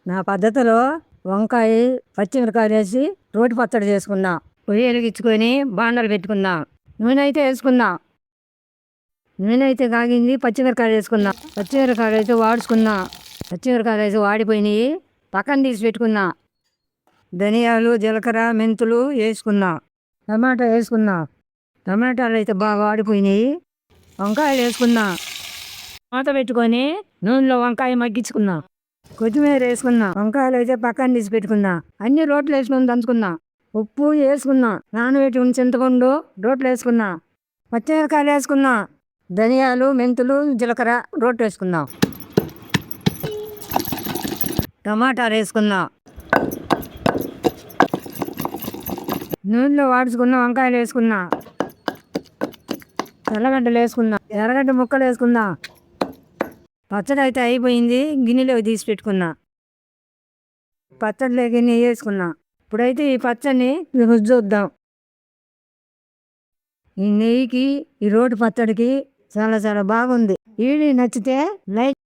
నా పద్ధతిలో వంకాయ పచ్చిమిరకాయలు వేసి రోటి పచ్చడి చేసుకున్నా. పొయ్యి వెలిగించుకొని బాండలు పెట్టుకున్నా. నూనె అయితే వేసుకున్నా. నూనె అయితే కాగింది. పచ్చిమిరకాయలు వేసుకున్నా. పచ్చిమిరకాయలు అయితే వాడుచుకున్నా. పచ్చిమిరకాయలు అయితే వాడిపోయినాయి. పక్కన తీసి పెట్టుకున్నా. ధనియాలు జీలకర్ర మెంతులు వేసుకున్నా. టమాటా వేసుకున్నా. టమాటాలు అయితే బాగా వాడిపోయినాయి. వంకాయలు వేసుకున్నా. మూత పెట్టుకొని నూనెలో వంకాయ మగ్గించుకున్నా. కొత్తిమీర వేసుకున్నా. వంకాయలు అయితే పక్కన తీసి పెట్టుకున్నా. అన్ని రోట్లు వేసుకొని దంచుకున్నా. ఉప్పు వేసుకున్నా. నానబెట్టుకుని చింతపండు రోట్లు వేసుకున్నా. పచ్చిమిరకాయలు వేసుకున్నా. ధనియాలు మెంతులు జీలకర్ర రోట్లు వేసుకున్నా. టమాటాలు వేసుకున్నా. నూనెలో వాడుచుకున్న వంకాయలు వేసుకున్నా. తెల్లగడ్డలు వేసుకున్నా. ఎర్రగడ్డ ముక్కలు వేసుకున్నా. పచ్చడి అయితే అయిపోయింది. గిన్నెలోకి తీసి పెట్టుకున్నా. పచ్చడిలోకి నెయ్యి వేసుకున్నా. ఇప్పుడైతే ఈ పచ్చడిని రుచి చూద్దాం. ఈ నెయ్యికి ఈ రోటి పచ్చడికి చాలా చాలా బాగుంది. వీడియో నచ్చితే లైక్